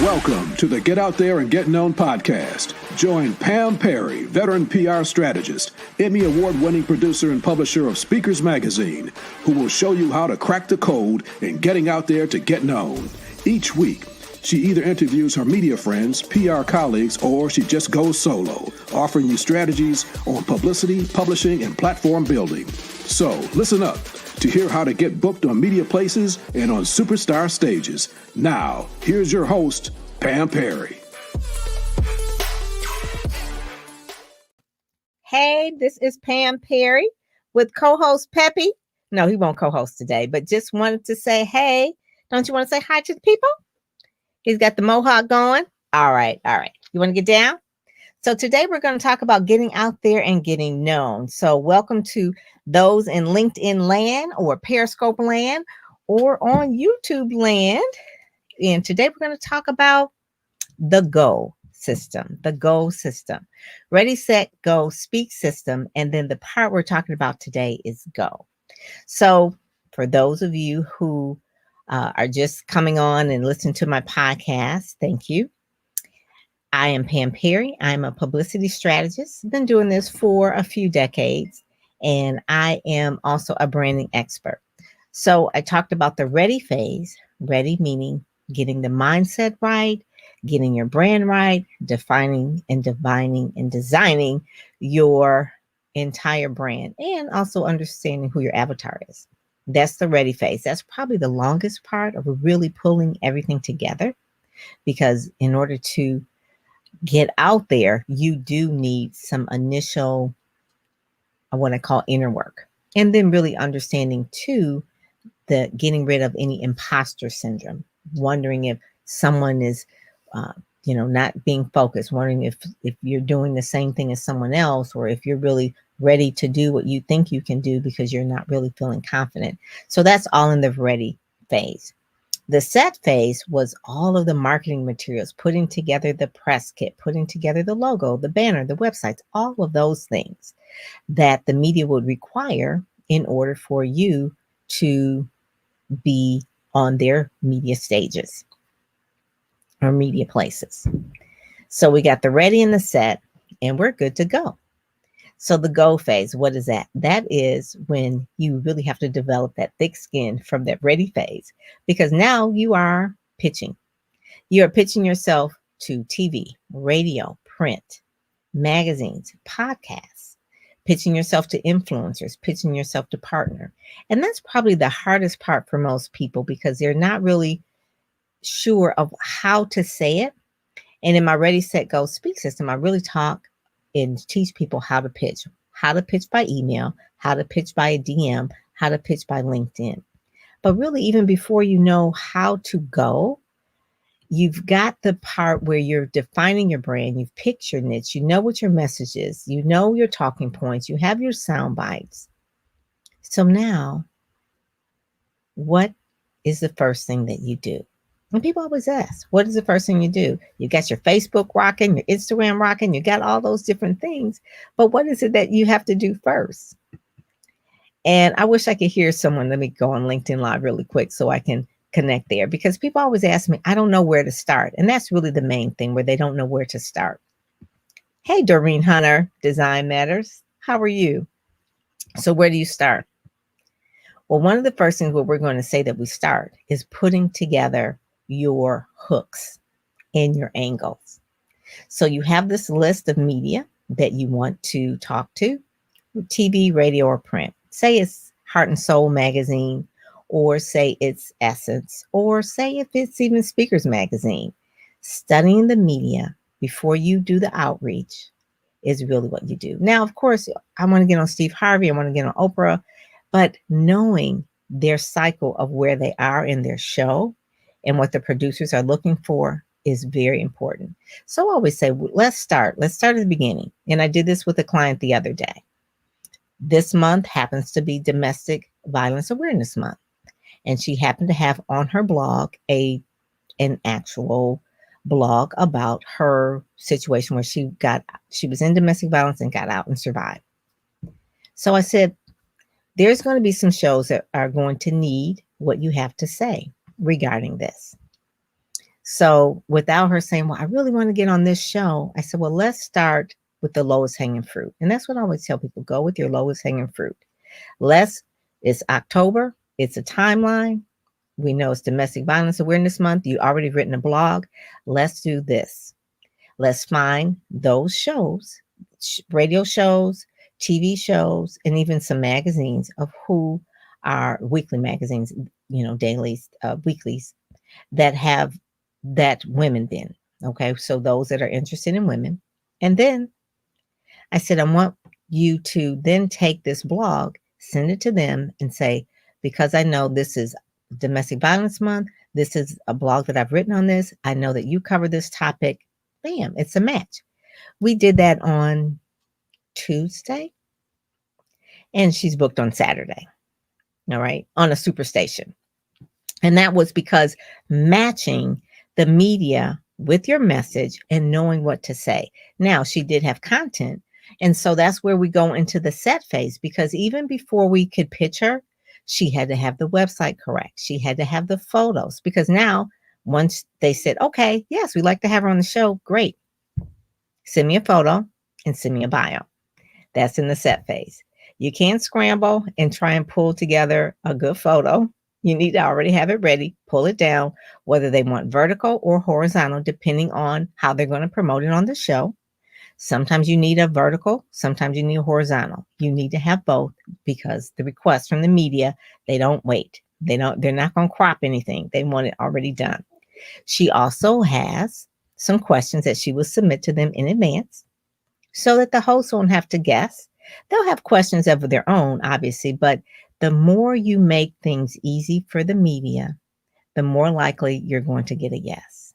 Welcome to the Get Out There and Get Known podcast. Join Pam Perry, veteran PR strategist, Emmy award-winning producer and publisher of Speakers Magazine, who will show you how to crack the code in getting out there to get known. Each week, she either interviews her media friends, PR colleagues, or she just goes solo, offering you strategies on publicity, publishing, and platform building. So listen up to hear how to get booked on media places and on superstar stages. Now, here's your host, Pam Perry. Hey, this is Pam Perry with co-host Peppy. No, he won't co-host today, but just wanted to say, hey, don't you want to say hi to the people? He's got the mohawk going. All right. You want to get down? So today we're going to talk about getting out there and getting known. So welcome to those in LinkedIn land or Periscope land or on YouTube land. And today we're going to talk about the GO system, Ready, Set, Go, Speak system. And then the part we're talking about today is GO. So for those of you who are just coming on and listening to my podcast, thank you. I am Pam Perry. I'm a publicity strategist. Been doing this for a few decades, and I am also a branding expert. So I talked about the ready phase, ready meaning getting the mindset right, getting your brand right, defining and divining and designing your entire brand, and also understanding who your avatar is. That's the ready phase. That's probably the longest part of really pulling everything together, because in order to get out there, you do need some initial, what I call inner work. And then really understanding too, the getting rid of any imposter syndrome, wondering if someone is, not being focused, wondering if you're doing the same thing as someone else, or if you're really ready to do what you think you can do because you're not really feeling confident. So that's all in the ready phase. The set phase was all of the marketing materials, putting together the press kit, putting together the logo, the banner, the websites, all of those things that the media would require in order for you to be on their media stages or media places. So we got the ready and the set, and we're good to go. So the go phase, what is that? That is when you really have to develop that thick skin from that ready phase, because now you are pitching. You're pitching yourself to TV, radio, print, magazines, podcasts, pitching yourself to influencers, pitching yourself to partner. And that's probably the hardest part for most people, because they're not really sure of how to say it. And in my Ready, Set, Go, Speak system, I really talk and teach people how to pitch by email, how to pitch by a DM, how to pitch by LinkedIn. But really, even before you know how to go, you've got the part where you're defining your brand, you've picked your niche, you know what your message is, you know your talking points, you have your sound bites. So now, what is the first thing that you do? And people always ask, what is the first thing you do? You got your Facebook rocking, your Instagram rocking, you got all those different things. But what is it that you have to do first? And I wish I could hear someone. Let me go on LinkedIn Live really quick so I can connect there, because people always ask me, I don't know where to start. And that's really the main thing, where they don't know where to start. Hey, Doreen Hunter, Design Matters. How are you? So where do you start? Well, one of the first things where we're going to say that we start is putting together your hooks and your angles. So you have this list of media that you want to talk to, TV, radio, or print. Say it's Heart and Soul magazine, or say it's Essence, or say if it's even Speakers Magazine. Studying the media before you do the outreach is really what you do. Now, of course, I want to get on Steve Harvey, I want to get on Oprah, but knowing their cycle of where they are in their show and what the producers are looking for is very important. So I always say, let's start at the beginning. And I did this with a client the other day. This month happens to be Domestic Violence Awareness Month. And she happened to have on her blog an actual blog about her situation where she was in domestic violence and got out and survived. So I said, there's going to be some shows that are going to need what you have to say regarding this. So without her saying, well, I really want to get on this show, I said, well, let's start with the lowest hanging fruit. And that's what I always tell people, go with your lowest hanging fruit. It's October. It's a timeline. We know it's Domestic Violence Awareness Month. You already written a blog. Let's do this. Let's find those shows, radio shows, TV shows, and even some magazines of who are weekly magazines, dailies, weeklies that have that women bin. Okay. So those that are interested in women. And then I said, I want you to then take this blog, send it to them and say, because I know this is Domestic Violence Month, this is a blog that I've written on this. I know that you cover this topic. Bam, it's a match. We did that on Tuesday and she's booked on Saturday. All right. On a Superstation. And that was because matching the media with your message and knowing what to say. Now, she did have content. And so that's where we go into the set phase, because even before we could pitch her, she had to have the website correct. She had to have the photos, because now once they said, okay, yes, we'd like to have her on the show. Great. Send me a photo and send me a bio. That's in the set phase. You can't scramble and try and pull together a good photo. You need to already have it ready, pull it down, whether they want vertical or horizontal, depending on how they're going to promote it on the show. Sometimes you need a vertical, sometimes you need a horizontal. You need to have both, because the requests from the media, they don't wait. They're not going to crop anything. They want it already done. She also has some questions that she will submit to them in advance so that the host won't have to guess. They'll have questions of their own, obviously, but the more you make things easy for the media, the more likely you're going to get a yes.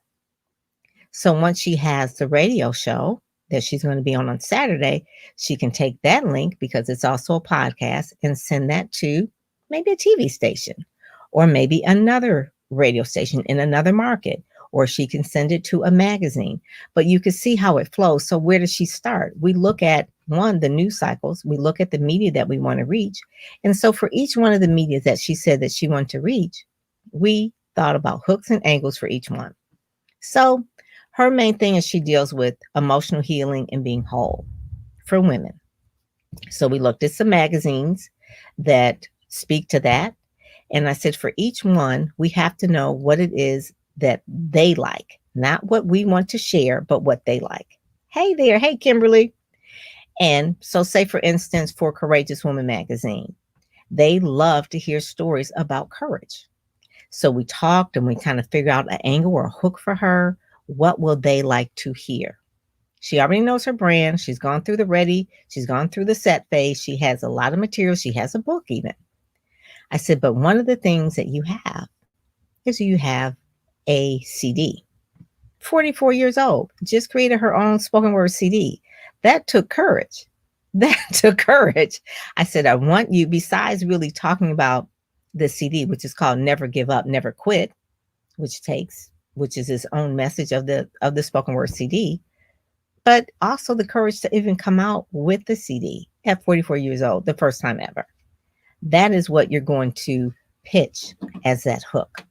So once she has the radio show that she's going to be on Saturday, she can take that link, because it's also a podcast, and send that to maybe a TV station or maybe another radio station in another market, or she can send it to a magazine. But you can see how it flows. So where does she start? We look at the news cycles. We look at the media that we want to reach. And so for each one of the media that she said that she wanted to reach, we thought about hooks and angles for each one. So her main thing is she deals with emotional healing and being whole for women. So we looked at some magazines that speak to that. And I said, for each one, we have to know what it is that they like, not what we want to share, but what they like. Hey there. Hey, Kimberly. And so say, for instance, for Courageous Woman magazine, they love to hear stories about courage. So we talked and we kind of figured out an angle or a hook for her. What will they like to hear? She already knows her brand. She's gone through she's gone through the set phase. She has a lot of material. She has a book even. I said, but one of the things that you have is you have a CD. 44 years old, just created her own spoken word CD. That took courage. I said, I want you, besides really talking about the CD, which is called Never Give Up, Never Quit, which is his own message of the spoken word CD, but also the courage to even come out with the CD at 44 years old, the first time ever. That is what you're going to pitch as that hook.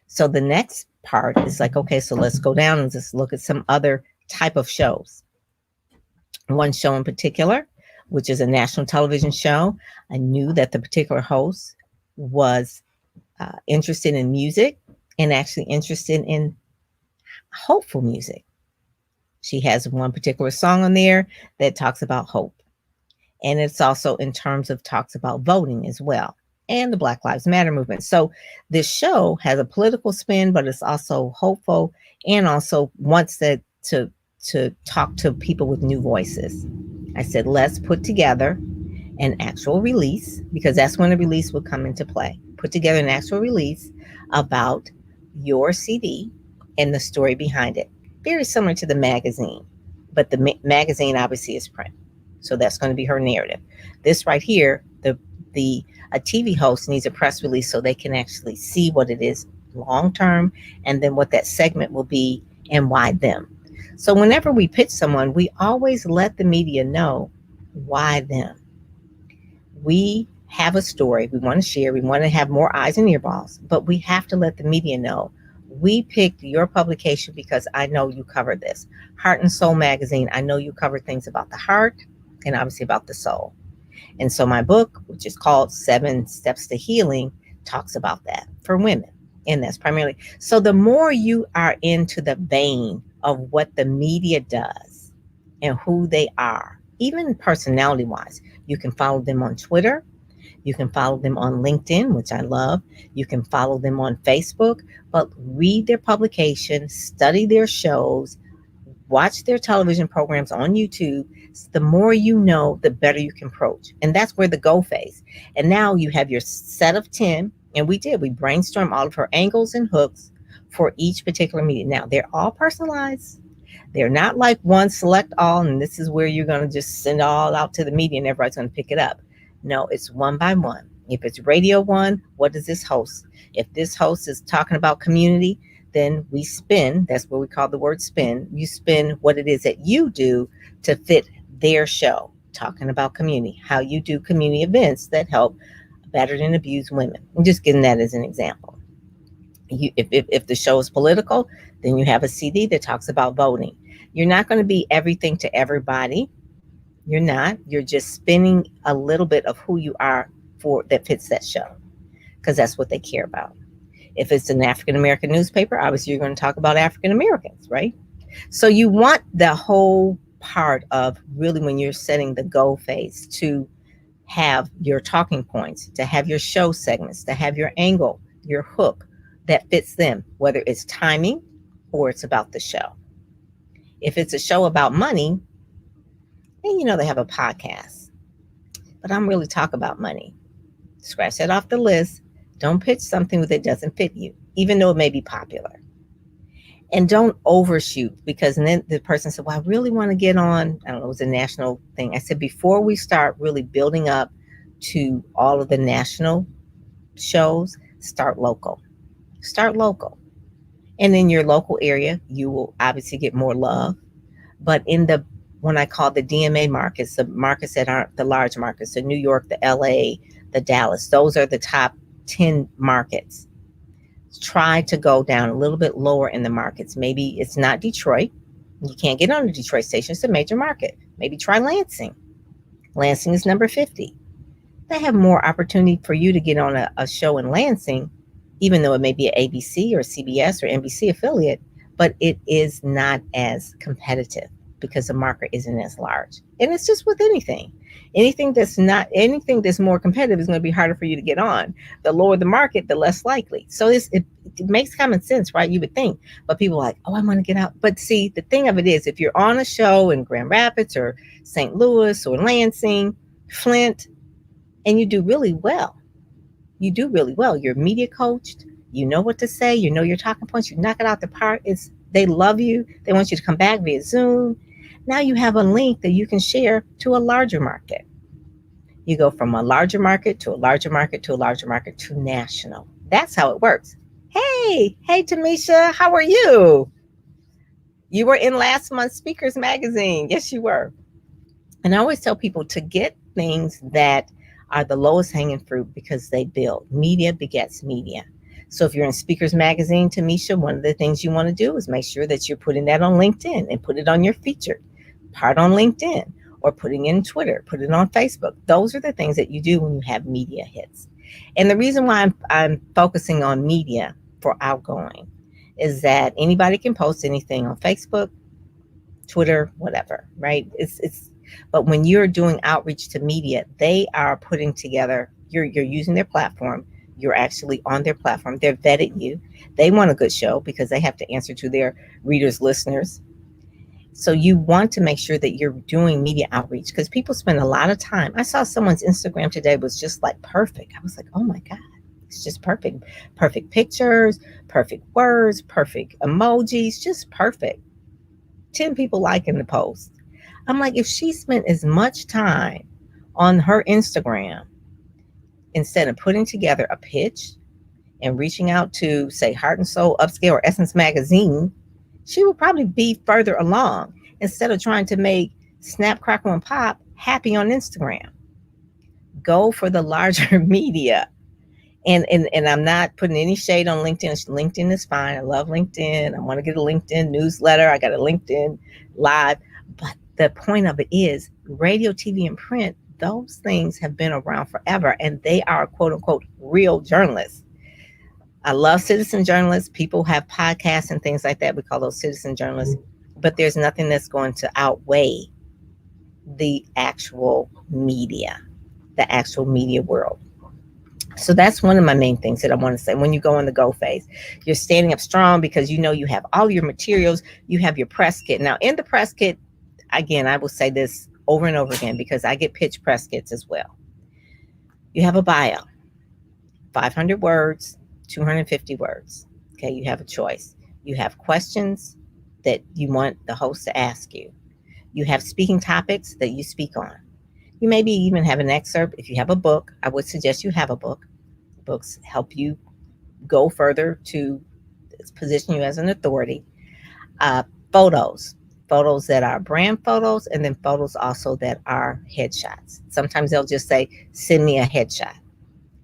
So the next part is like, okay, so let's go down and just look at some other type of shows. One show in particular, which is a national television show, I knew that the particular host was interested in music and actually interested in hopeful music. She has one particular song on there that talks about hope. And it's also in terms of talks about voting as well, and the Black Lives Matter movement. So this show has a political spin, but it's also hopeful, and also wants to talk to people with new voices. I said, let's put together an actual release, because that's when the release will come into play. Put together an actual release about your CD and the story behind it. Very similar to the magazine, but the magazine obviously is print. So that's going to be her narrative. This right here, a TV host needs a press release so they can actually see what it is long term, and then what that segment will be and why them. So whenever we pitch someone, we always let the media know why them. We have a story we want to share. We want to have more eyes and earballs, but we have to let the media know We picked your publication because I know you cover this. Heart and Soul Magazine, I know you cover things about the heart and obviously about the soul. And so my book, which is called 7 Steps to Healing, talks about that for women. And that's primarily. So the more you are into the vein of what the media does and who they are, even personality wise, you can follow them on Twitter. You can follow them on LinkedIn, which I love. You can follow them on Facebook, but read their publications, study their shows, watch their television programs on YouTube. The more you know, the better you can approach. And that's where the go phase. And now you have your set of 10. And we brainstorm all of her angles and hooks for each particular meeting. Now, they're all personalized. They're not like one select all, and this is where you're going to just send all out to the media and everybody's going to pick it up. No, it's one by one. If it's Radio 1, what does this host? If this host is talking about community, then we spin. That's what we call the word spin. You spin what it is that you do to fit their show, talking about community, how you do community events that help battered and abused women. I'm just giving that as an example. If the show is political, then you have a CD that talks about voting. You're not going to be everything to everybody. You're not. You're just spinning a little bit of who you are for that fits that show, because that's what they care about. If it's an African American newspaper, obviously you're going to talk about African Americans, right? So you want the whole part of really, when you're setting the go phase, to have your talking points, to have your show segments, to have your angle, your hook that fits them, whether it's timing or it's about the show. If it's a show about money, then they have a podcast. But I'm really talking about money. Scratch that off the list. Don't pitch something that doesn't fit you, even though it may be popular. And don't overshoot, because then the person said, well, I really want to get on, I don't know, it was a national thing. I said, before we start really building up to all of the national shows, start local. Start local. And in your local area, you will obviously get more love. But in when I call the DMA markets, the markets that aren't the large markets, the New York, the LA, the Dallas, those are the top 10 markets. Try to go down a little bit lower in the markets. Maybe it's not Detroit. You can't get on the Detroit station. It's a major market. Maybe try Lansing. Lansing is number 50. They have more opportunity for you to get on a show in Lansing, even though it may be an ABC or CBS or NBC affiliate, but it is not as competitive because the market isn't as large. And it's just with anything. Anything that's more competitive is going to be harder for you to get on. The lower the market, the less likely. So it makes common sense, right? You would think, but people are like, oh, I want to get out. But see, the thing of it is, if you're on a show in Grand Rapids or St. Louis or Lansing, Flint, and you do really well, you're media coached, you know what to say, you know your talking points, you knock it out the park. They love you. They want you to come back via Zoom. Now you have a link that you can share to a larger market. You go from a larger market to a larger market to a larger market to national. That's how it works. Hey, Tamisha, how are you? You were in last month's Speakers Magazine. Yes, you were. And I always tell people to get things that are the lowest hanging fruit, because they build. Media begets media. So if you're in Speakers Magazine, Tamisha, one of the things you want to do is make sure that you're putting that on LinkedIn and put it on your featured part on LinkedIn, or putting in Twitter, put it on Facebook. Those are the things that you do when you have media hits. And the reason why I'm focusing on media for outgoing is that anybody can post anything on Facebook, Twitter, whatever, right? But when you're doing outreach to media, they are putting together, you're using their platform. You're actually on their platform. They're vetted you. They want a good show because they have to answer to their readers, listeners. So you want to make sure that you're doing media outreach, because people spend a lot of time. I saw someone's Instagram today was just like perfect. I was like, oh my God, it's just perfect. Perfect pictures, perfect words, perfect emojis, just perfect. 10 people liking the post. I'm like, if she spent as much time on her Instagram instead of putting together a pitch and reaching out to, say, Heart and Soul, Upscale, or Essence Magazine, she will probably be further along instead of trying to make Snap, Crackle, and Pop happy on Instagram. Go for the larger media And I'm not putting any shade on LinkedIn. LinkedIn is fine. I love LinkedIn. I want to get a LinkedIn newsletter. I got a LinkedIn live. But the point of it is radio, TV, and print, those things have been around forever, and they are quote unquote real journalists. I love citizen journalists. People have podcasts and things like that. We call those citizen journalists. But there's nothing that's going to outweigh the actual media world. So that's one of my main things that I want to say. When you go in the go phase, you're standing up strong because you know you have all your materials, you have your press kit. Now in the press kit, again, I will say this over and over again because I get pitch press kits as well. You have a bio, 500 words, 250 words. Okay, you have a choice. You have questions that you want the host to ask you. You have speaking topics that you speak on. You maybe even have an excerpt. If you have a book, I would suggest you have a book. Books help you go further to position you as an authority. Photos that are brand photos, and then photos also that are headshots. Sometimes they'll just say, send me a headshot.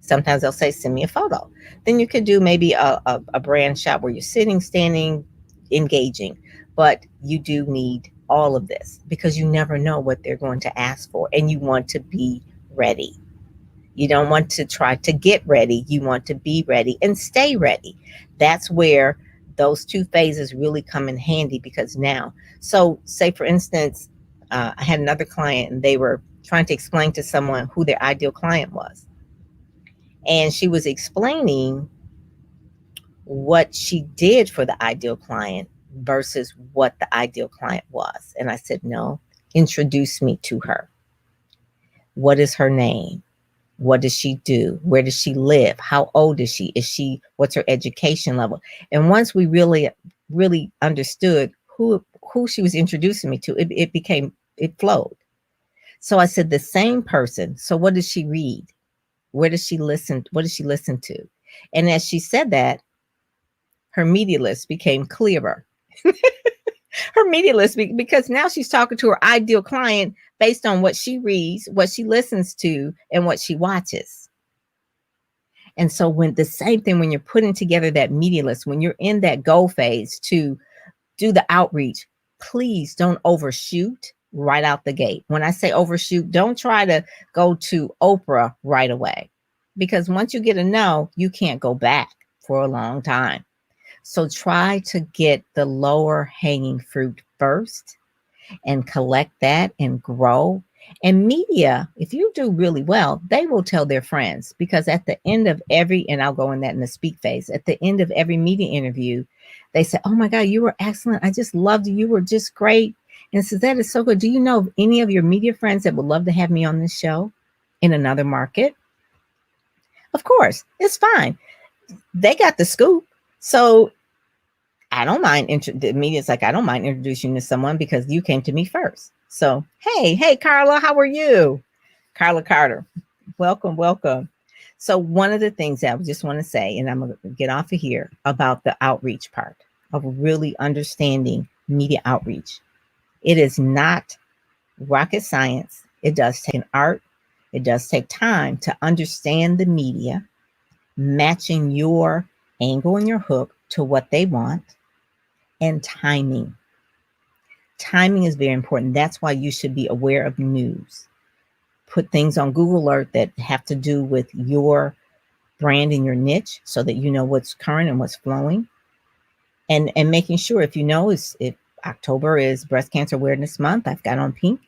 Sometimes they'll say, send me a photo. Then you could do maybe a brand shot where you're sitting, standing, engaging. But you do need all of this because you never know what they're going to ask for, and you want to be ready. You don't want to try to get ready. You want to be ready and stay ready. That's where those two phases really come in handy because now, so say for instance, I had another client and they were trying to explain to someone who their ideal client was. And she was explaining what she did for the ideal client versus what the ideal client was. And I said, no, introduce me to her. What is her name? What does she do? Where does she live? How old is she? What's her education level? And once we really, really understood who she was introducing me to, it flowed. So I said, the same person. So what does she read? Where does she listen? What does she listen to? And as she said that, her media list became clearer. Her media list, because now she's talking to her ideal client based on what she reads, what she listens to, and what she watches. And so when the same thing, when you're putting together that media list, when you're in that go phase to do the outreach, please don't overshoot right out the gate. When I say overshoot, don't try to go to Oprah right away, because once you get a no, you can't go back for a long time. So try to get the lower hanging fruit first and collect that and grow. And media, if you do really well, they will tell their friends, because at the end of every, and I'll go in that in the speak phase, at the end of every media interview, they say, oh my God, you were excellent. I just loved you. You were just great. And it says, that is so good. Do you know of any of your media friends that would love to have me on this show in another market? Of course, it's fine. They got the scoop. So I don't mind. The media's like, I don't mind introducing you to someone because you came to me first. So, hey, Carla, how are you? Carla Carter, welcome. So one of the things that I just want to say, and I'm going to get off of here, about the outreach part of really understanding media outreach. It is not rocket science. It does take an art. It does take time to understand the media, matching your angle and your hook to what they want, and timing. Timing is very important. That's why you should be aware of news. Put things on Google Alert that have to do with your brand and your niche so that you know what's current and what's flowing. And making sure, if you know, if October is Breast Cancer Awareness Month, I've got on pink,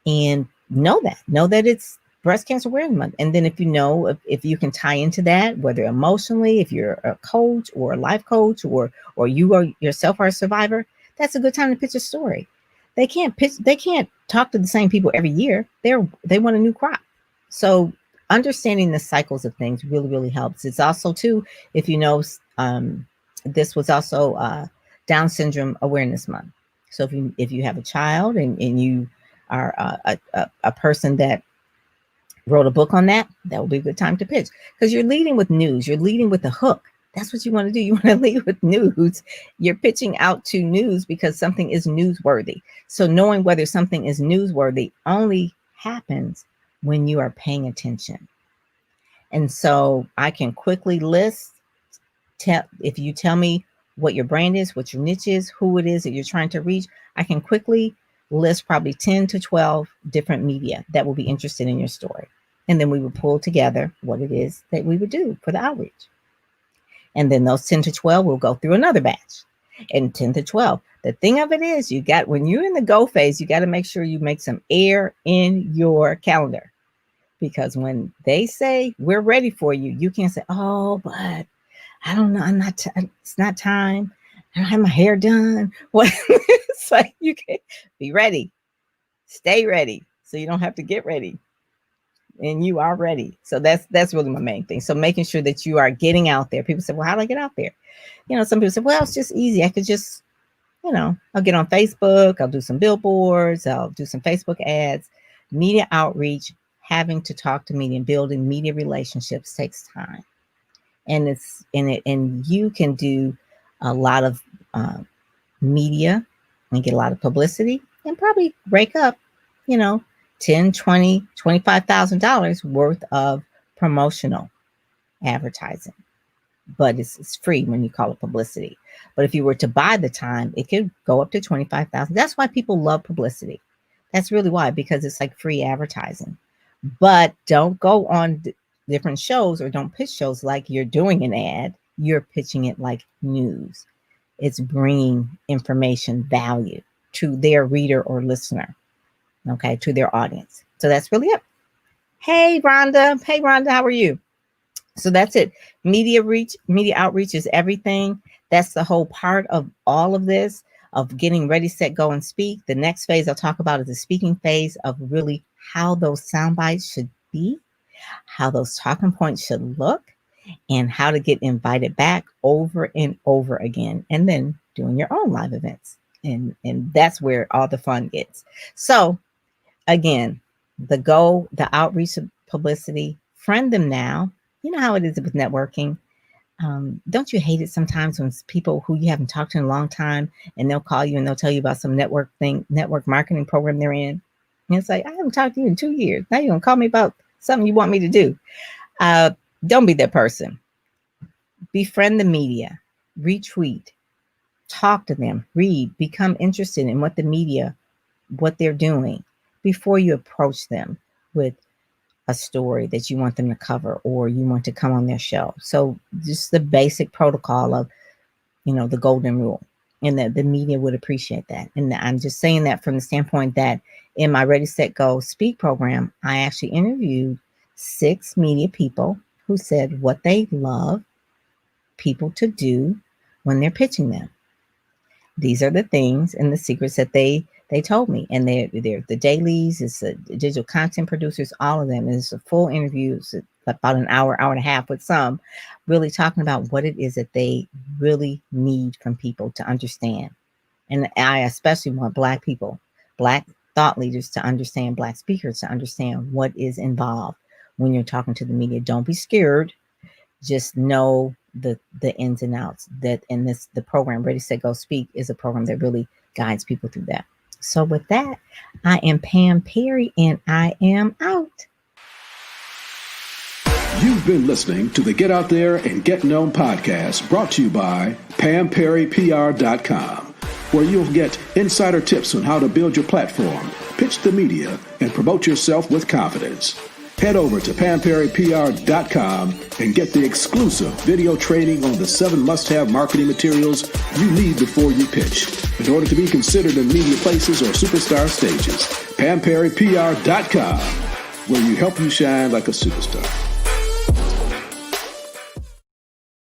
and know that it's Breast Cancer Awareness Month. And then if you know, if you can tie into that, whether emotionally, if you're a coach or a life coach, or you are yourself are a survivor, that's a good time to pitch a story. They can't talk to the same people every year. They want a new crop. So understanding the cycles of things really, really helps. It's also too, if you know, this was also Down Syndrome Awareness Month. So if you have a child and you are a person that wrote a book on that will be a good time to pitch, because you're leading with news. You're leading with a hook. That's what you want to do. You want to lead with news. You're pitching out to news because something is newsworthy. So knowing whether something is newsworthy only happens when you are paying attention. And so I can quickly list, if you tell me what your brand is, what your niche is, who it is that you're trying to reach, I can quickly list probably 10 to 12 different media that will be interested in your story. And then we would pull together what it is that we would do for the outreach. And then those 10 to 12 will go through another batch. And 10 to 12. The thing of it is, when you're in the go phase, you got to make sure you make some air in your calendar. Because when they say we're ready for you, you can't say, oh, but I don't know. It's not time. I don't have my hair done. What? It's like, you can be ready. Stay ready. So you don't have to get ready. And you are ready. So that's really my main thing. So making sure that you are getting out there. People say, well, how do I get out there? Some people say, well, it's just easy. I could just, I'll get on Facebook. I'll do some billboards. I'll do some Facebook ads. Media outreach, having to talk to media and building media relationships takes time. And you can do a lot of media and get a lot of publicity and probably rake up, $10, $20, $25,000 worth of promotional advertising. But it's free when you call it publicity. But if you were to buy the time, it could go up to $25,000. That's why people love publicity. That's really why, because it's like free advertising. But don't go on different shows or don't pitch shows like you're doing an ad. You're pitching it like news. It's bringing information value to their reader or listener, okay, to their audience. So that's really it. Hey, Rhonda, how are you? So that's it. Media outreach is everything. That's the whole part of all of this, of getting ready, set, go, and speak. The next phase I'll talk about is the speaking phase of really how those sound bites should be, how those talking points should look, and how to get invited back over and over again, and then doing your own live events. And that's where all the fun gets. So again, the outreach publicity, friend them now. You know how it is with networking. Don't you hate it sometimes when people who you haven't talked to in a long time and they'll call you and they'll tell you about some network marketing program they're in? And it's like, I haven't talked to you in 2 years. Now you're going to call me about something you want me to do. Don't be that person. Befriend the media, retweet, talk to them, read, become interested in what the media, what they're doing before you approach them with a story that you want them to cover or you want to come on their show. So just the basic protocol of, the golden rule, and that the media would appreciate that. And I'm just saying that from the standpoint that in my Ready, Set, Go Speak program, I actually interviewed 6 media people who said what they love people to do when they're pitching them. These are the things and the secrets that they told me. And they're the dailies, it's the digital content producers, all of them. And it's a full interview. It's about an hour and a half with some really talking about what it is that they really need from people to understand. And I especially want Black people, Black thought leaders to understand, Black speakers to understand what is involved when you're talking to the media. Don't be scared. Just know the ins and outs. The program Ready, Set, Go, Speak is a program that really guides people through that. So with that, I am Pam Perry and I am out. You've been listening to the Get Out There and Get Known podcast, brought to you by PamPerryPR.com, where you'll get insider tips on how to build your platform, pitch the media, and promote yourself with confidence. Head over to PamPerryPR.com and get the exclusive video training on the 7 must-have marketing materials you need before you pitch in order to be considered in media places or superstar stages. PamPerryPR.com, where you help you shine like a superstar.